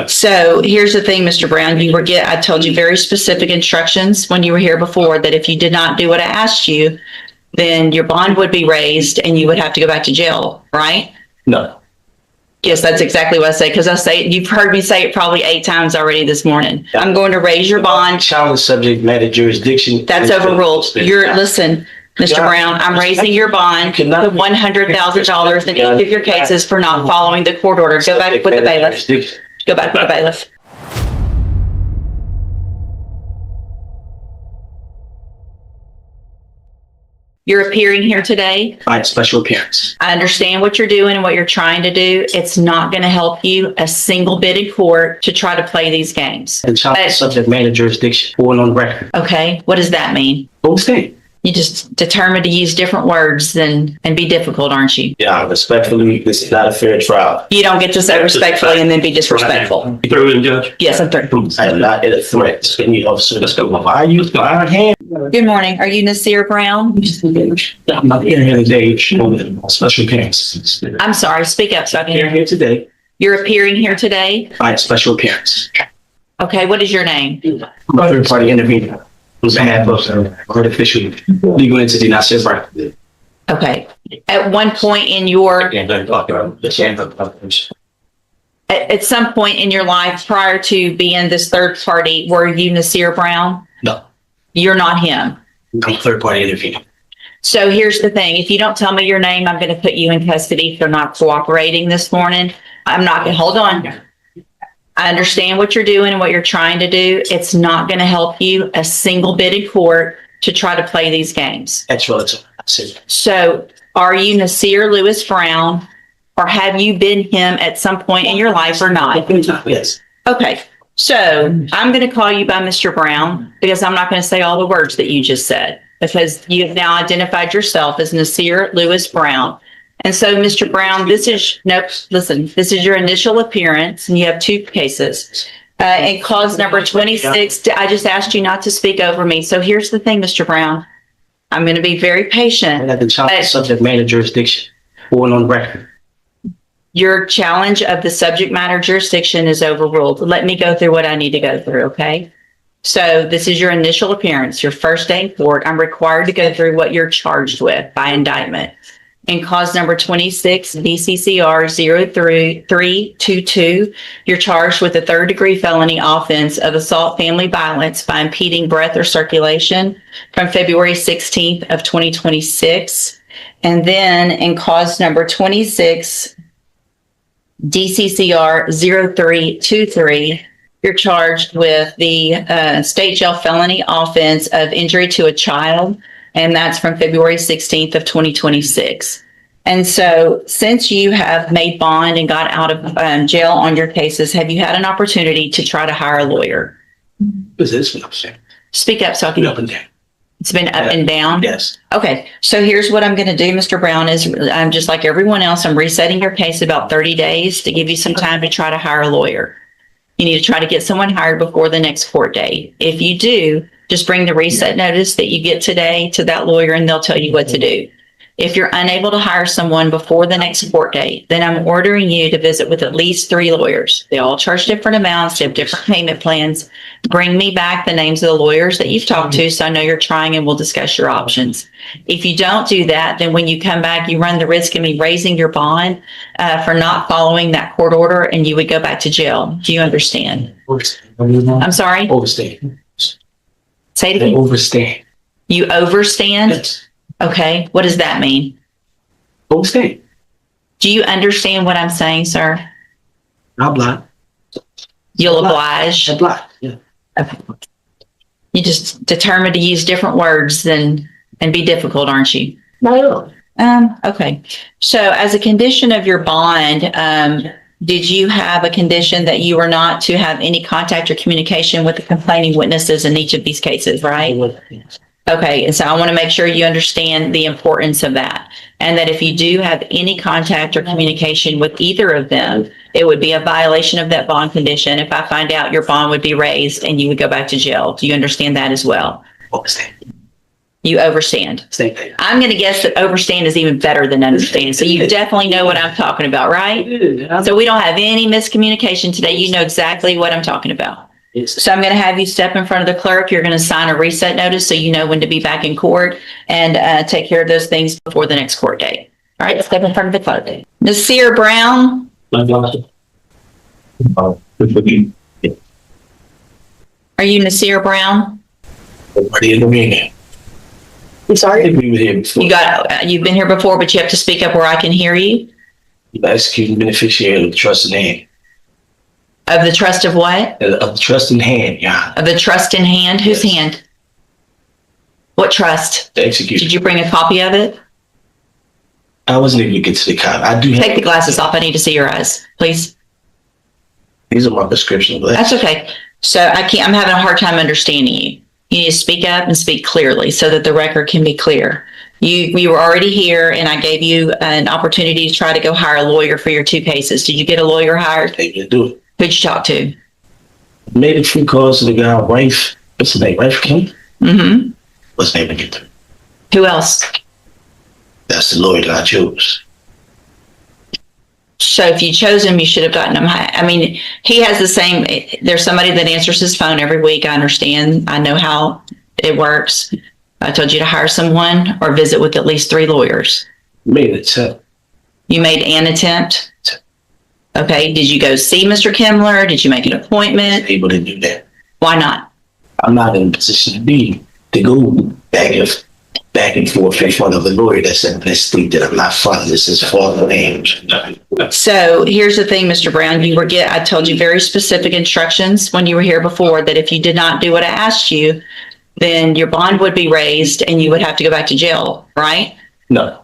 So here's the thing, Mr. Brown, I told you very specific instructions when you were here before that if you did not do what I asked you, then your bond would be raised and you would have to go back to jail, right? No. Yes, that's exactly what I say, because you've heard me say it probably 8 times already this morning. I'm going to raise your bond. Challenge subject matter jurisdiction. That's overruled. Listen, Mr. Brown, I'm raising your bond to $100,000 in each of your cases for not following the court order. Go back with the bailiff. Go back with the bailiff. You're appearing here today. Fine, special appearance. I understand what you're doing and what you're trying to do. It's not going to help you a single bit in court to try to play these games. And challenge subject matter jurisdiction. Going on record. Okay, what does that mean? Overstand. You just determined to use different words and be difficult, aren't you? Yeah, respectfully, this is not a fair trial. You don't get to say respectfully and then be disrespectful. You through it, Judge? Yes, I'm through. I am not in a threat to any officer. Let's go. Why are you my hand? Good morning. Are you Nasser Brown? I'm not here today showing special appearance. I'm sorry. Speak up so I can hear you. Here today. You're appearing here today? Fine, special appearance. Okay. What is your name? I'm a third party intervener on behalf of artificial legal entity Nasser Brown. Okay. At one point in at some point in your life prior to being this third party, were you Nasser Brown? No. You're not him. I'm a third party intervener. So here's the thing. If you don't tell me your name, I'm going to put you in custody for not cooperating this morning. I'm not going to, hold on. I understand what you're doing and what you're trying to do. It's not going to help you a single bit in court to try to play these games. That's relative. So are you Nasser Lewis Brown, or have you been him at some point in your life or not? Yes. Okay. So I'm going to call you by Mr. Brown because I'm not going to say all the words that you just said, because you've now identified yourself as Nasser Lewis Brown. And so, Mr. Brown, this is your initial appearance, and you have 2 cases. And cause number 26, I just asked you not to speak over me. So here's the thing, Mr. Brown. I'm going to be very patient. I have the challenge subject matter jurisdiction. Going on record. Your challenge of the subject matter jurisdiction is overruled. Let me go through what I need to go through, okay? So this is your initial appearance, your first day in court. I'm required to go through what you're charged with by indictment. In cause number 26, DCCR 0322, you're charged with a 3rd-degree felony offense of assault family violence by impeding breath or circulation from February 16th of 2026. And then in cause number 26, DCCR 0323, you're charged with the state jail felony offense of injury to a child, and that's from February 16th of 2026. And so since you have made bond and got out of jail on your cases, have you had an opportunity to try to hire a lawyer? This is what I'm saying. Speak up so I can. Up and down. It's been up and down? Yes. Okay. So here's what I'm going to do, Mr. Brown, is I'm just like everyone else. I'm resetting your case about 30 days to give you some time to try to hire a lawyer. You need to try to get someone hired before the next court date. If you do, just bring the reset notice that you get today to that lawyer and they'll tell you what to do. If you're unable to hire someone before the next court date, then I'm ordering you to visit with at least 3 lawyers. They all charge different amounts. They have different payment plans. Bring me back the names of the lawyers that you've talked to so I know you're trying, and we'll discuss your options. If you don't do that, then when you come back, you run the risk of me raising your bond for not following that court order, and you would go back to jail. Do you understand? I'm sorry? Overstand. Say it again. Overstand. You overstand? Yes. Okay. What does that mean? Overstand. Do you understand what I'm saying, sir? I'm blind. You'll oblige. I'm blind. Yeah. Okay. You just determined to use different words and be difficult, aren't you? No. Okay. So as a condition of your bond, did you have a condition that you were not to have any contact or communication with the complaining witnesses in each of these cases, right? Okay. And so I want to make sure you understand the importance of that. And that if you do have any contact or communication with either of them, it would be a violation of that bond condition. If I find out, your bond would be raised and you would go back to jail. Do you understand that as well? Overstand. You overstand. Same thing. I'm going to guess that overstand is even better than understand. So you definitely know what I'm talking about, right? Yeah. So we don't have any miscommunication today. You know exactly what I'm talking about. Yes. So I'm going to have you step in front of the clerk. You're going to sign a reset notice so you know when to be back in court and take care of those things before the next court date. All right, step in front of the clerk. Nasser Brown. Are you Nasser Brown? Everybody in the meeting. I'm sorry? We were here before. You've been here before, but you have to speak up where I can hear you. You executing beneficiary of the trust in hand. Of the trust of what? Of the trust in hand, yeah. Of the trust in hand? Whose Yes. hand? What trust? The execution. Did you bring a copy of it? I wasn't able to get to the copy. I do have. Take the glasses off. I need to see your eyes, please. These are my prescription glasses. That's okay. So I'm having a hard time understanding you. You need to speak up and speak clearly so that the record can be clear. You were already here and I gave you an opportunity to try to go hire a lawyer for your 2 cases. Did you get a lawyer hired? Able to do it. Who'd you talk to? Made a few calls to the guy, wife. What's his name? Wife Kim? Mm-hmm. What's his name again? Who else? That's the lawyer that I chose. So if you chose him, you should have gotten him. I mean, he has the same, there's somebody that answers his phone every week. I understand. I know how it works. I told you to hire someone or visit with at least 3 lawyers. Made an attempt. You made an attempt? Okay. Did you go see Mr. Kimler? Did you make an appointment? Able to do that. Why not? I'm not in a position to go back and forth in front of a lawyer that's in this state that I'm not funding. This is for the name. So here's the thing, Mr. Brown, I told you very specific instructions when you were here before that if you did not do what I asked you, then your bond would be raised and you would have to go back to jail, right? No.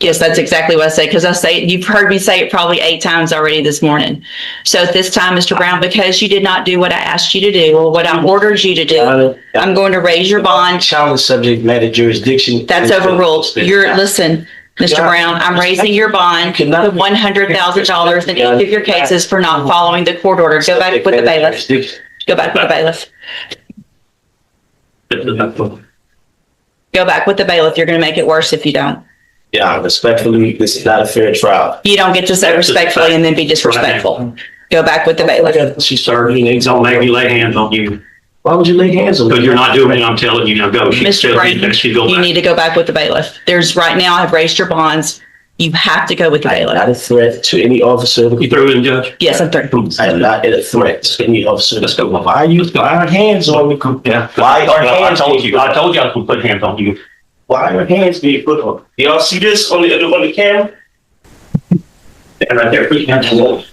Yes, that's exactly what I say, because you've heard me say it probably 8 times already this morning. So at this time, Mr. Brown, because you did not do what I asked you to do or what I ordered you to do, I'm going to raise your bond. Challenge subject matter jurisdiction. That's overruled. Listen, Mr. Brown, I'm raising your bond to $100,000 in each of your cases for not following the court order. Go back with the bailiff. Go back with the bailiff. Go back with the bailiff. You're going to make it worse if you don't. Yeah, respectfully, this is not a fair trial. You don't get to say respectfully and then be disrespectful. Go back with the bailiff. She started. It's gonna make me lay hands on you, Why would you lay hands on me? because you're not doing it, I'm telling you, now go. Mr. Brown, you need to go back with the bailiff. Right now, I've raised your bonds. You have to go with the I am bailiff. not a threat to any officer. You through it, Judge? Yes, I'm through. I am not a threat to any officer. Let's go. Why are hands on me? Yeah. Why are I hands? told you I was gonna put hands on you. Why are hands being put on? Y'all see this on the camera? And right there, put your hands on the wall.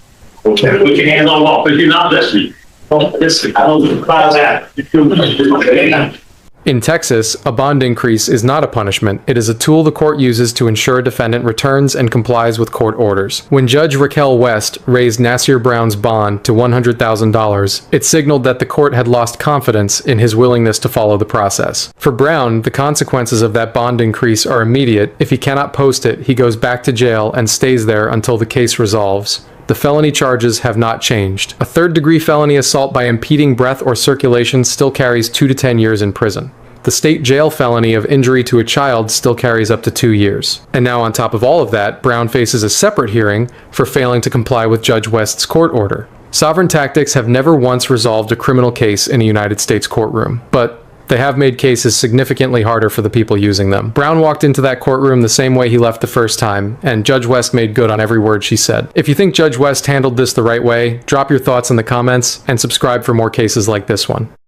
Okay. Put your hands on the wall, because you're not listening. Don't listen. I don't surprise that. In Texas, a bond increase is not a punishment. It is a tool the court uses to ensure a defendant returns and complies with court orders. When Judge Raquel West raised Nasser Brown's bond to $100,000, it signaled that the court had lost confidence in his willingness to follow the process. For Brown, the consequences of that bond increase are immediate. If he cannot post it, he goes back to jail and stays there until the case resolves. The felony charges have not changed. A third-degree felony assault by impeding breath or circulation still carries 2 to 10 years in prison. The state jail felony of injury to a child still carries up to 2 years. And now on top of all of that, Brown faces a separate hearing for failing to comply with Judge West's court order. Sovereign tactics have never once resolved a criminal case in a United States courtroom, but they have made cases significantly harder for the people using them. Brown walked into that courtroom the same way he left the first time, and Judge West made good on every word she said. If you think Judge West handled this the right way, drop your thoughts in the comments and subscribe for more cases like this one.